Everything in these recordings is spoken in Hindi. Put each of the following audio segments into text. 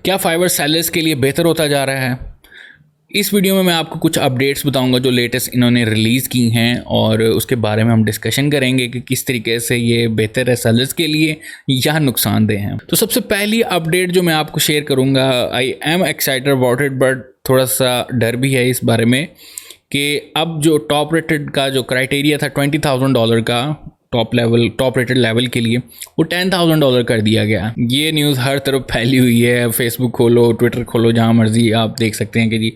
क्या फाइवर सेलर्स के लिए बेहतर होता जा रहा है? इस वीडियो में मैं आपको कुछ अपडेट्स बताऊंगा जो लेटेस्ट इन्होंने रिलीज़ की हैं और उसके बारे में हम डिस्कशन करेंगे कि किस तरीके से ये बेहतर है सेलर्स के लिए या नुकसानदेह हैं। तो सबसे पहली अपडेट जो मैं आपको शेयर करूंगा, I am excited about it, but थोड़ा सा डर भी है इस बारे में कि अब जो टॉप रेटेड का जो क्राइटेरिया था $20,000 का टॉप रेटेड लेवल के लिए, वो $10,000 कर दिया गया। ये न्यूज़ हर तरफ फैली हुई है, फेसबुक खोलो, ट्विटर खोलो, जहाँ मर्जी आप देख सकते हैं कि जी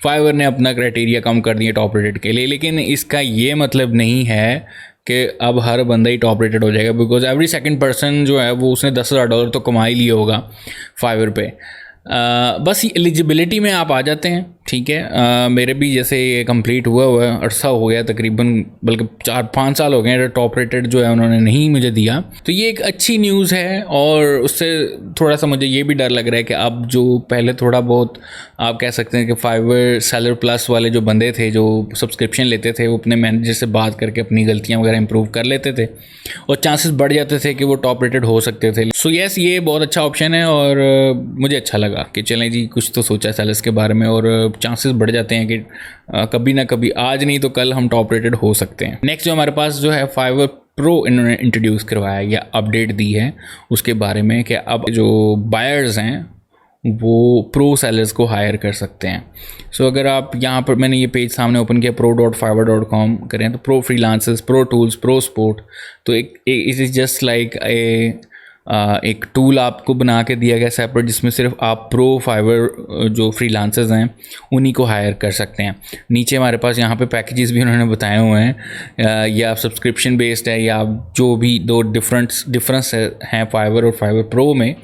फाइवर ने अपना क्राइटेरिया कम कर दिया टॉप रेटेड के लिए। लेकिन इसका ये मतलब नहीं है कि अब हर बंदा ही टॉप रेटेड हो जाएगा, बिकॉज एवरी सेकंड पर्सन जो है वो उसने $10,000 तो कमा ही लिया होगा फाइवर पे। बस एलिजिबिलिटी में आप आ जाते हैं, ठीक है। मेरे भी जैसे ये कंप्लीट हुआ है, अरसा हो गया तकरीबन, बल्कि 4-5 साल हो गए टॉप रेटेड जो है उन्होंने नहीं मुझे दिया। तो ये एक अच्छी न्यूज़ है और उससे थोड़ा सा मुझे ये भी डर लग रहा है कि अब जो पहले थोड़ा बहुत आप कह सकते हैं कि फाइवर सेलर प्लस वाले जो बंदे थे जो सब्सक्रिप्शन लेते थे, वो अपने मैनेजर से बात करके अपनी गलतियाँ वगैरह इंप्रूव कर लेते थे और चांसेस बढ़ जाते थे कि वो टॉप रेटेड हो सकते थे। सो येस, ये बहुत अच्छा ऑप्शन है और मुझे अच्छा लगा कि चलें जी कुछ तो सोचा सेलर्स के बारे में और चांसेस बढ़ जाते हैं कि कभी ना कभी, आज नहीं तो कल, हम टॉप रेटेड हो सकते हैं। नेक्स्ट जो हमारे पास जो है फाइवर प्रो इन्होंने इंट्रोड्यूस करवाया या अपडेट दी है उसके बारे में कि अब जो बायर्स हैं वो प्रो सेलर्स को हायर कर सकते हैं। सो अगर आप यहाँ पर, मैंने ये पेज सामने ओपन किया pro.fiverr.com करें तो pro freelancers, pro tools, pro sport, तो इट इज़ जस्ट लाइक एक टूल आपको बना के दिया गया सेपरेट, जिसमें सिर्फ आप प्रो फाइवर जो फ्रीलांसर्स हैं उन्हीं को हायर कर सकते हैं। नीचे हमारे पास यहाँ पे पैकेजेस भी उन्होंने बताए हुए हैं, या आप सब्सक्रिप्शन बेस्ड है या जो भी दो डिफरेंस हैं फाइवर और फाइवर प्रो में,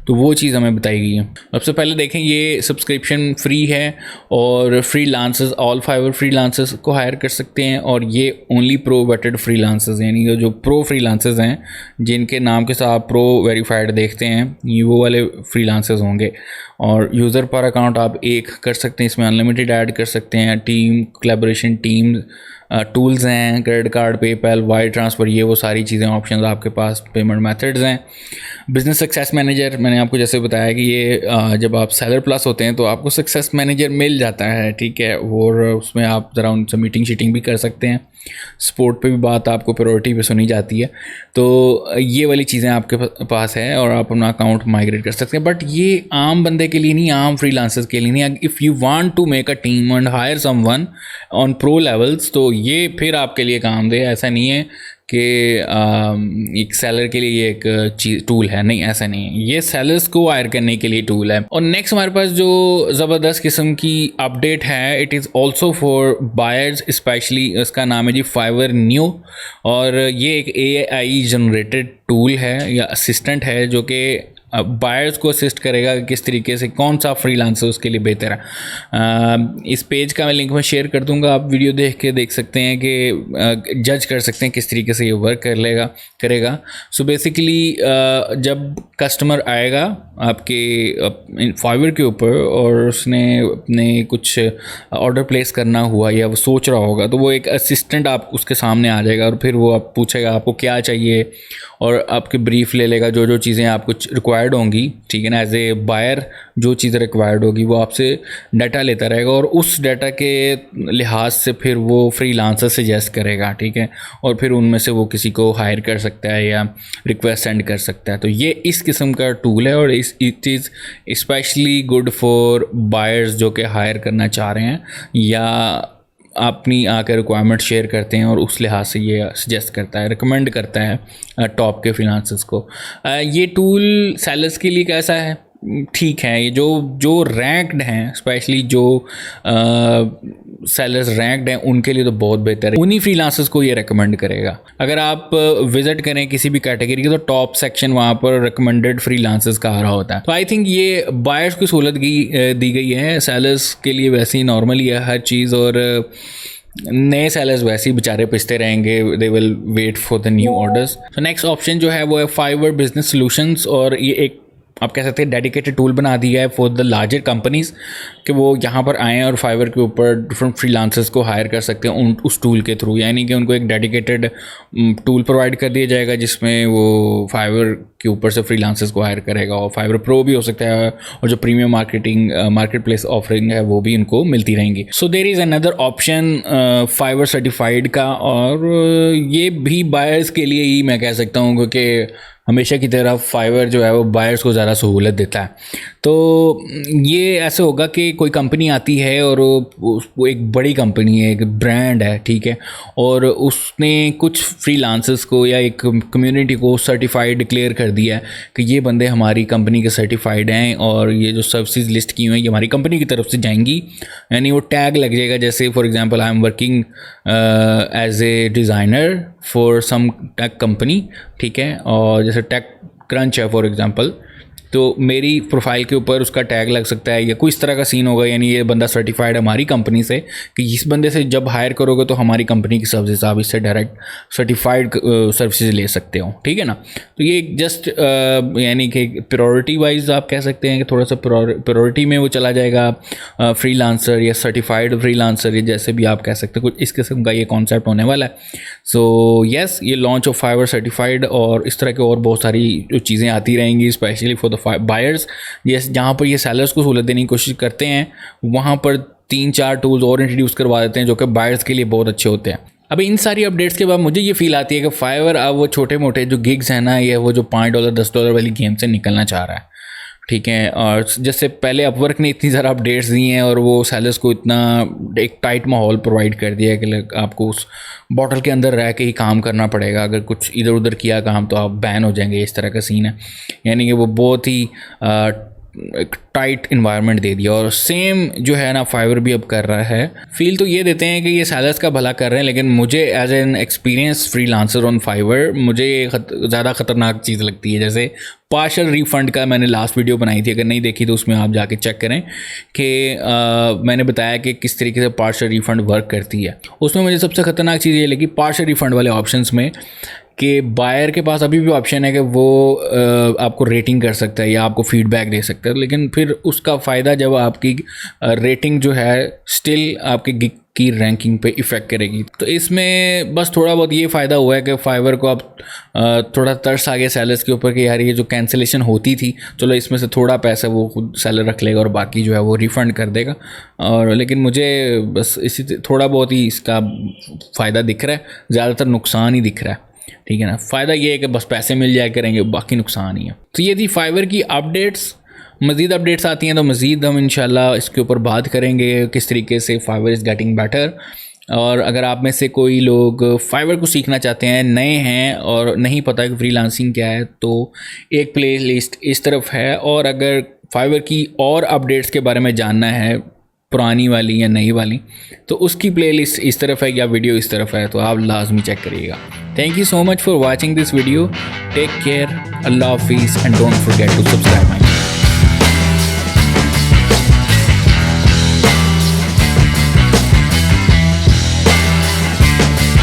तो वो चीज़ हमें बताई गई है। सबसे पहले देखें, ये सब्सक्रिप्शन फ्री है और फ्रीलांसर्स, ऑल फाइवर फ्रीलांसर्स को हायर कर सकते हैं और ये ओनली प्रो वेटेड फ्रीलांसर्स, यानी जो प्रो फ्रीलांसर्स हैं जिनके नाम के साथ प्रो वेरीफाइड देखते हैं, ये वो वाले फ्रीलांसर्स होंगे। और यूज़र पर अकाउंट आप एक कर सकते हैं, इसमें अनलिमिटेड ऐड कर सकते हैं, टीम कोलैबोरेशन, टीम टूल्स हैं, credit card, PayPal, wire transfer, ये वो सारी चीज़ें ऑप्शंस आपके पास, पेमेंट मेथड्स हैं। बिजनेस सक्सेस मैनेजर, मैंने आपको जैसे बताया कि ये जब आप सेलर प्लस होते हैं तो आपको सक्सेस मैनेजर मिल जाता है, ठीक है, और उसमें आप ज़रा उनसे मीटिंग शीटिंग भी कर सकते हैं। स्पोर्ट पे भी बात आपको प्रायोरिटी पे सुनी जाती है। तो ये वाली चीज़ें आपके पास है और आप अपना अकाउंट माइग्रेट कर सकते हैं। बट ये आम बंदे के लिए नहीं, आम फ्रीलांसर्स के लिए नहीं। If you want to make a team and hire someone on pro levels, तो ये फिर आपके लिए काम दे। ऐसा नहीं है कि एक सेलर के लिए ये एक चीज टूल है, नहीं, ऐसा नहीं है। ये सेलर्स को हायर करने के लिए टूल है। और नेक्स्ट हमारे पास जो ज़बरदस्त किस्म की अपडेट है, it is also for buyers specially, उसका नाम है जी फाइवर न्यू, और ये एक AI जनरेटेड टूल है या असिस्टेंट है जो कि बायर्स को असिस्ट करेगा कि किस तरीके से कौन सा फ्रीलांसर उसके लिए बेहतर है। इस पेज का मैं लिंक में शेयर कर दूंगा, आप वीडियो देख के देख सकते हैं कि जज कर सकते हैं किस तरीके से ये वर्क करेगा। सो बेसिकली जब कस्टमर आएगा आपके फाइवर के ऊपर और उसने अपने कुछ ऑर्डर प्लेस करना हुआ या वो सोच रहा होगा, तो वो एक असिस्टेंट आप उसके सामने आ जाएगा और फिर वो आप पूछेगा आपको क्या चाहिए और आपके ब्रीफ ले लेगा, जो जो चीज़ें आपको रिक्वायर्ड होंगी, ठीक है ना। एज ए बायर जो चीज़ रिक्वायर्ड होगी वो आपसे डाटा लेता रहेगा और उस डाटा के लिहाज से फिर वो फ्रीलांसर सजेस्ट करेगा, ठीक है, और फिर उनमें से वो किसी को हायर कर सकता है या रिक्वेस्ट सेंड कर सकता है। तो ये इस किस्म का टूल है और it is specially good for buyers जो कि हायर करना चाह रहे हैं या अपनी आकर रिक्वायरमेंट शेयर करते हैं और उस लिहाज से ये सजेस्ट करता है, रिकमेंड करता है टॉप के फ्रीलांसर्स को। ये टूल सेलर्स के लिए कैसा है? ठीक है, ये जो रैंक्ड हैं, स्पेशली जो सेलर्स रैंक्ड हैं उनके लिए तो बहुत बेहतर है। उन्हीं फ्रीलांसर्स को ये रेकमेंड करेगा। अगर आप विजिट करें किसी भी कैटेगरी के तो टॉप सेक्शन वहाँ पर रिकमेंडेड फ्रीलांसर्स का आ रहा होता है। तो आई थिंक ये बायर्स को सहूलत दी गई है, सेलर्स के लिए वैसे ही नॉर्मल ही है हर चीज़, और नए सेलर्स वैसे ही बेचारे पिसते रहेंगे, they will wait for the new orders. तो नेक्स्ट ऑप्शन जो है वो है फाइवर बिजनेस सॉल्यूशंस, और ये एक आप कह सकते हैं डेडिकेटेड टूल बना दिया है फॉर द लार्जर कंपनीज़ कि वो यहाँ पर आएँ और फाइवर के ऊपर डिफरेंट फ्रीलांसर्स को हायर कर सकते हैं उस टूल के थ्रू। यानी कि उनको एक डेडिकेटेड टूल प्रोवाइड कर दिया जाएगा जिसमें वो फाइवर के ऊपर से फ्रीलांसर्स को हायर करेगा, और फाइवर प्रो भी हो सकता है, और जो प्रीमियम मार्केट प्लेस ऑफरिंग है वो भी इनको मिलती रहेंगी। So there is another option Fiverr certified का, और ये भी बायर्स के लिए ही मैं कह सकता हूँ, क्योंकि हमेशा की तरह फाइवर जो है वो बायर्स को ज़्यादा सहूलत देता है। तो ये ऐसे होगा कि कोई कंपनी आती है और वो एक बड़ी कंपनी है, एक ब्रांड है, ठीक है, और उसने कुछ फ्रीलांसर्स को या एक कम्युनिटी को सर्टिफाइड डिक्लेयर कर दिया है कि ये बंदे हमारी कंपनी के सर्टिफाइड हैं और ये जो सर्विसेज लिस्ट की हुई हैं ये हमारी कंपनी की तरफ से जाएंगी। यानी वो टैग लग जाएगा, जैसे for example I am working as a designer for some tech company, ठीक है, और जैसे टेक क्रंच है फॉर एग्जांपल, तो मेरी प्रोफाइल के ऊपर उसका टैग लग सकता है या कोई इस तरह का सीन होगा। यानी ये बंदा सर्टिफाइड है हमारी कंपनी से, कि इस बंदे से जब हायर करोगे तो हमारी कंपनी की सर्विस आप इससे डायरेक्ट सर्टिफाइड सर्विसेज ले सकते हो, ठीक है ना। तो ये जस्ट यानी कि प्रायोरिटी वाइज आप कह सकते हैं कि थोड़ा सा प्रायोरिटी में वो चला जाएगा फ्रीलांसर या सर्टिफाइड फ्रीलांसर, या जैसे भी आप कह सकते हैं, कुछ इस किस्म का ये कॉन्सेप्ट होने वाला है। सो येस, ये लॉन्च ऑफ फाइवर सर्टिफाइड और इस तरह के और बहुत सारी जो चीज़ें आती रहेंगी स्पेशली फॉर बायर्स। यस, जहाँ पर ये सेलर्स को सहूलत देने की कोशिश करते हैं वहाँ पर 3-4 टूल्स और इंट्रोड्यूस करवा देते हैं जो कि बायर्स के लिए बहुत अच्छे होते हैं। अब इन सारी अपडेट्स के बाद मुझे ये फील आती है कि फाइवर अब वो छोटे मोटे जो गिग्स हैं ना, ये वो जो $5 $10 वाली गेम से निकलना चाह रहा है, ठीक है। और जैसे पहले अपवर्क ने इतनी ज़्यादा अपडेट्स दी हैं और वो सेलर्स को इतना एक टाइट माहौल प्रोवाइड कर दिया है कि आपको उस बॉटल के अंदर रह के ही काम करना पड़ेगा, अगर कुछ इधर उधर किया काम तो आप बैन हो जाएंगे, इस तरह का सीन है। यानी कि वो बहुत ही एक टाइट इन्वायरमेंट दे दिया, और सेम जो है ना फाइवर भी अब कर रहा है। फील तो ये देते हैं कि ये सेलर्स का भला कर रहे हैं, लेकिन मुझे as an experience freelancer on Fiverr मुझे ज़्यादा ख़तरनाक चीज़ लगती है। जैसे पार्शल रिफ़ंड का मैंने लास्ट वीडियो बनाई थी, अगर नहीं देखी तो उसमें आप जाके चेक करें कि मैंने बताया कि किस तरीके से पार्शल रिफ़ंड वर्क करती है। उसमें मुझे सबसे ख़तरनाक चीज़ ये लगी पार्शल रिफ़ंड वाले ऑप्शंस में कि बायर के पास अभी भी ऑप्शन है कि वो आपको रेटिंग कर सकता है या आपको फीडबैक दे सकता है, लेकिन फिर उसका फ़ायदा जब आपकी रेटिंग जो है स्टिल आपके गिग की रैंकिंग पे इफ़ेक्ट करेगी। तो इसमें बस थोड़ा बहुत ये फ़ायदा हुआ है कि फाइवर को अब थोड़ा तरस आ गया सेलर्स के ऊपर कि यार ये जो कैंसिलेशन होती थी, चलो इसमें से थोड़ा पैसा वो खुद सेलर रख लेगा और बाकी जो है वो रिफ़ंड कर देगा। और लेकिन मुझे बस इसी थोड़ा बहुत ही इसका फ़ायदा दिख रहा है, ज़्यादातर नुकसान ही दिख रहा है, ठीक है ना। फ़ायदा ये है कि बस पैसे मिल जाया करेंगे, बाकी नुकसान ही है। तो ये थी फाइवर की अपडेट्स। मज़ीद अपडेट्स आती हैं तो मज़ीद हम इंशाल्लाह इसके ऊपर बात करेंगे किस तरीके से फाइवर इज़ गेटिंग बेटर। और अगर आप में से कोई लोग फाइवर को सीखना चाहते हैं, नए हैं और नहीं पता कि फ्रीलांसिंग क्या है, तो एक प्ले लिस्ट इस तरफ है। और अगर फाइवर की और अपडेट्स के बारे में जानना है, पुरानी वाली या नई वाली, तो उसकी प्लेलिस्ट इस तरफ है या वीडियो इस तरफ है, तो आप लाजमी चेक करिएगा। Thank you so much for watching this video. Take care, अल्लाह हाफिज़, and don't forget to subscribe my